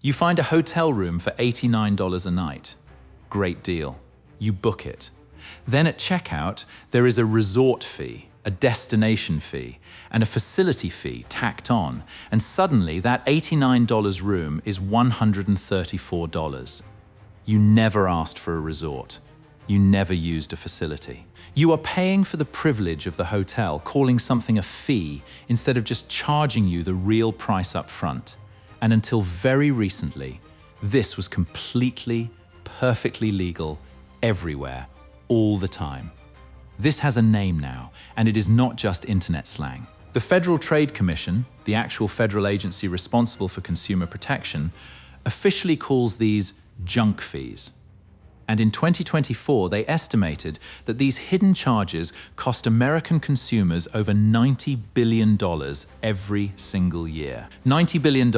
You find a hotel room for $89 a night. Great deal. You book it. Then at checkout, there is a resort fee, a destination fee, and a facility fee tacked on, and suddenly that $89 room is $134. You never asked for a resort. You never used a facility. You are paying for the privilege of the hotel, calling something a fee instead of just charging you the real price up front. And until very recently, this was completely, perfectly legal everywhere, all the time. This has a name now, and it is not just internet slang. The Federal Trade Commission, the actual federal agency responsible for consumer protection, officially calls these junk fees. And in 2024, they estimated that these hidden charges cost American consumers over $90 billion every single year. $90 billion,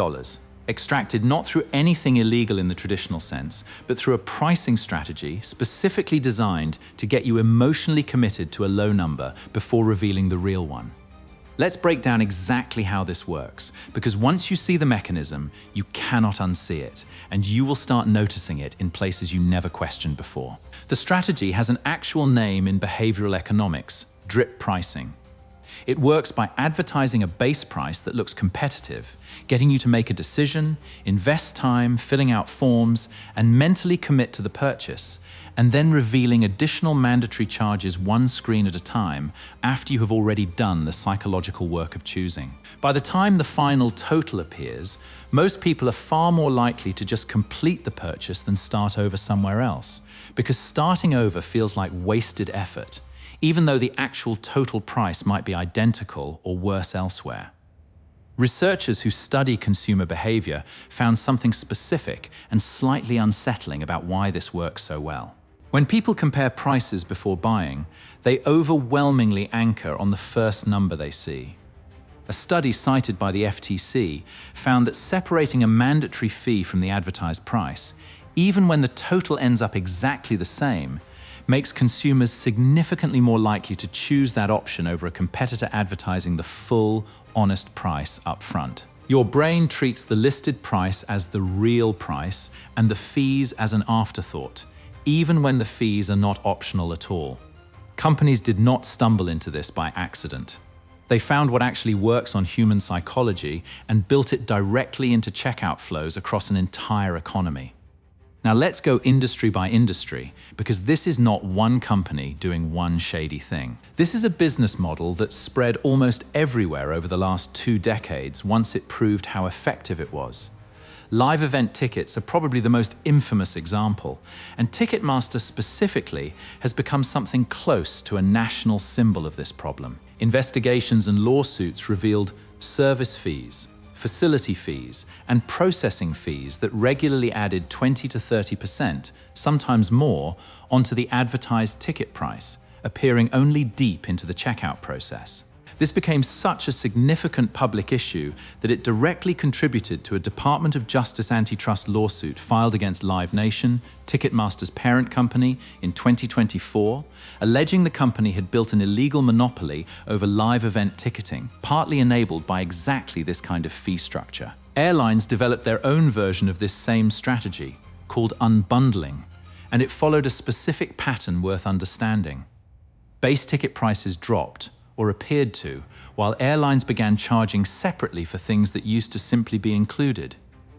extracted not through anything illegal in the traditional sense, but through a pricing strategy specifically designed to get you emotionally committed to a low number before revealing the real one. Let's break down exactly how this works, because once you see the mechanism, you cannot unsee it, and you will start noticing it in places you never questioned before. The strategy has an actual name in behavioral economics: drip pricing. It works by advertising a base price that looks competitive, getting you to make a decision, invest time, filling out forms, and mentally commit to the purchase, and then revealing additional mandatory charges one screen at a time after you have already done the psychological work of choosing. By the time the final total appears, most people are far more likely to just complete the purchase than start over somewhere else, because starting over feels like wasted effort, even though the actual total price might be identical or worse elsewhere. Researchers who study consumer behavior found something specific and slightly unsettling about why this works so well. When people compare prices before buying, they overwhelmingly anchor on the first number they see. A study cited by the FTC found that separating a mandatory fee from the advertised price, even when the total ends up exactly the same, makes consumers significantly more likely to choose that option over a competitor advertising the full, honest price up front. Your brain treats the listed price as the real price and the fees as an afterthought, even when the fees are not optional at all. Companies did not stumble into this by accident. They found what actually works on human psychology and built it directly into checkout flows across an entire economy. Now let's go industry by industry, because this is not one company doing one shady thing. This is a business model that spread almost everywhere over the last 2 decades once it proved how effective it was. Live event tickets are probably the most infamous example, and Ticketmaster specifically has become something close to a national symbol of this problem. Investigations and lawsuits revealed service fees, facility fees, and processing fees that regularly added 20 to 30%, sometimes more, onto the advertised ticket price, appearing only deep into the checkout process. This became such a significant public issue that it directly contributed to a Department of Justice antitrust lawsuit filed against Live Nation, Ticketmaster's parent company, in 2024, alleging the company had built an illegal monopoly over live event ticketing, partly enabled by exactly this kind of fee structure. Airlines developed their own version of this same strategy, called unbundling, and it followed a specific pattern worth understanding. Base ticket prices dropped, or appeared to, while airlines began charging separately for things that used to simply be included.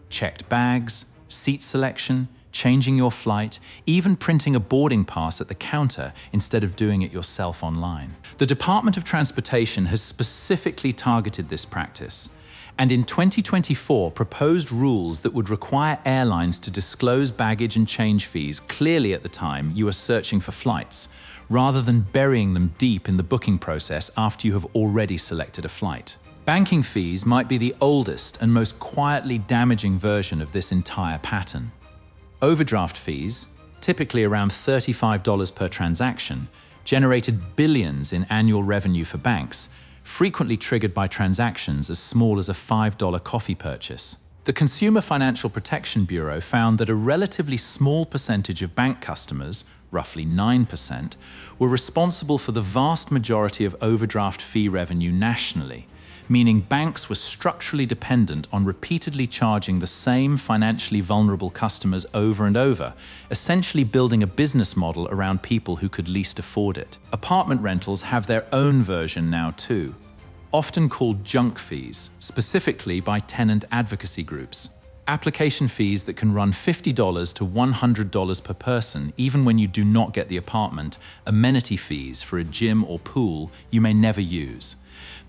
Checked bags, seat selection, changing your flight, even printing a boarding pass at the counter instead of doing it yourself online. The Department of Transportation has specifically targeted this practice, and in 2024 proposed rules that would require airlines to disclose baggage and change fees clearly at the time you are searching for flights, rather than burying them deep in the booking process after you have already selected a flight. Banking fees might be the oldest and most quietly damaging version of this entire pattern. Overdraft fees, typically around $35 per transaction, generated billions in annual revenue for banks, frequently triggered by transactions as small as a $5 coffee purchase. The Consumer Financial Protection Bureau found that a relatively small percentage of bank customers, roughly 9%, were responsible for the vast majority of overdraft fee revenue nationally, meaning banks were structurally dependent on repeatedly charging the same financially vulnerable customers over and over, essentially building a business model around people who could least afford it. Apartment rentals have their own version now too, often called junk fees, specifically by tenant advocacy groups. Application fees that can run $50 to $100 per person even when you do not get the apartment, amenity fees for a gym or pool you may never use,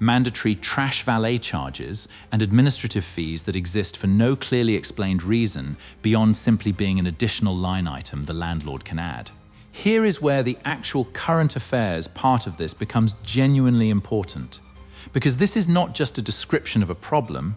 mandatory trash valet charges, and administrative fees that exist for no clearly explained reason beyond simply being an additional line item the landlord can add. Here is where the actual current affairs part of this becomes genuinely important, because this is not just a description of a problem,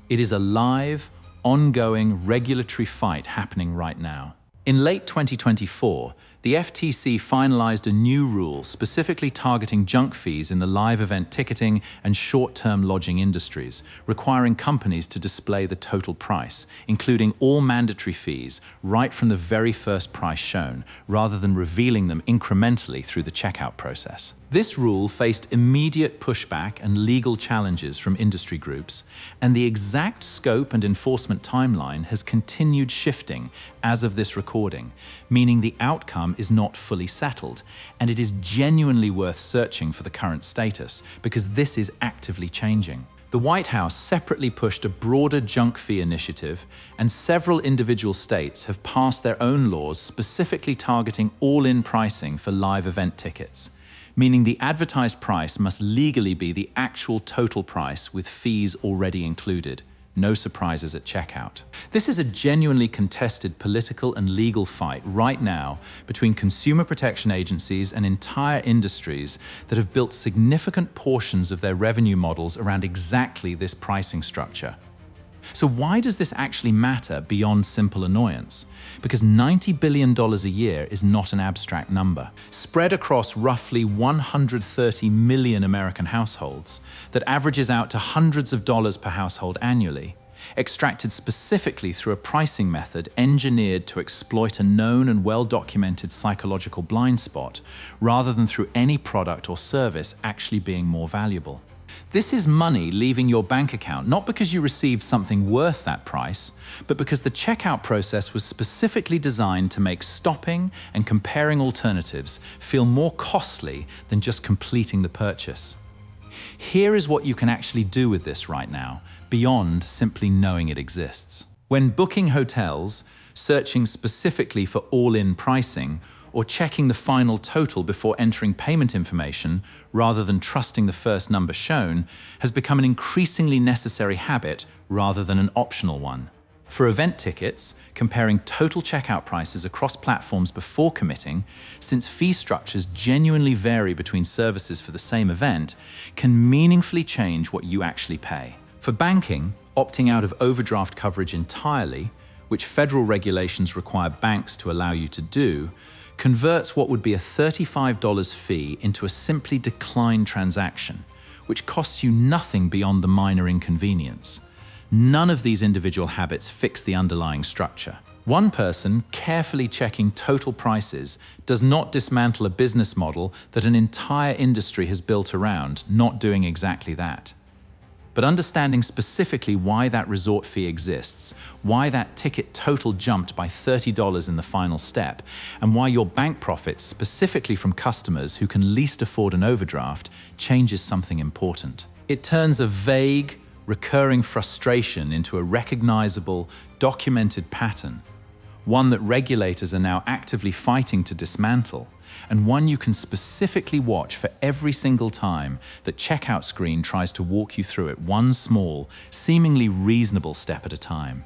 it is a live, ongoing regulatory fight happening right now. In late 2024, the FTC finalized a new rule specifically targeting junk fees in the live event ticketing and short-term lodging industries, requiring companies to display the total price, including all mandatory fees, right from the very first price shown, rather than revealing them incrementally through the checkout process. This rule faced immediate pushback and legal challenges from industry groups, and the exact scope and enforcement timeline has continued shifting as of this recording, meaning the outcome is not fully settled, and it is genuinely worth searching for the current status, because this is actively changing. The White House separately pushed a broader junk fee initiative, and several individual states have passed their own laws specifically targeting all-in pricing for live event tickets, meaning the advertised price must legally be the actual total price with fees already included. No surprises at checkout. This is a genuinely contested political and legal fight right now between consumer protection agencies and entire industries that have built significant portions of their revenue models around exactly this pricing structure. So why does this actually matter beyond simple annoyance? Because $90 billion a year is not an abstract number. Spread across roughly 130 million American households, that averages out to hundreds of dollars per household annually, extracted specifically through a pricing method engineered to exploit a known and well-documented psychological blind spot, rather than through any product or service actually being more valuable. This is money leaving your bank account, not because you received something worth that price, but because the checkout process was specifically designed to make stopping and comparing alternatives feel more costly than just completing the purchase. Here is what you can actually do with this right now, beyond simply knowing it exists. When booking hotels, searching specifically for all-in pricing, or checking the final total before entering payment information rather than trusting the first number shown has become an increasingly necessary habit rather than an optional one. For event tickets, comparing total checkout prices across platforms before committing, since fee structures genuinely vary between services for the same event, can meaningfully change what you actually pay. For banking, opting out of overdraft coverage entirely, which federal regulations require banks to allow you to do, converts what would be a $35 fee into a simply declined transaction, which costs you nothing beyond the minor inconvenience. None of these individual habits fix the underlying structure. One person carefully checking total prices does not dismantle a business model that an entire industry has built around not doing exactly that. But understanding specifically why that resort fee exists, why that ticket total jumped by $30 in the final step, and why your bank profits specifically from customers who can least afford an overdraft changes something important. It turns a vague, recurring frustration into a recognizable, documented pattern, one that regulators are now actively fighting to dismantle, and one you can specifically watch for every single time that checkout screen tries to walk you through it one small, seemingly reasonable step at a time.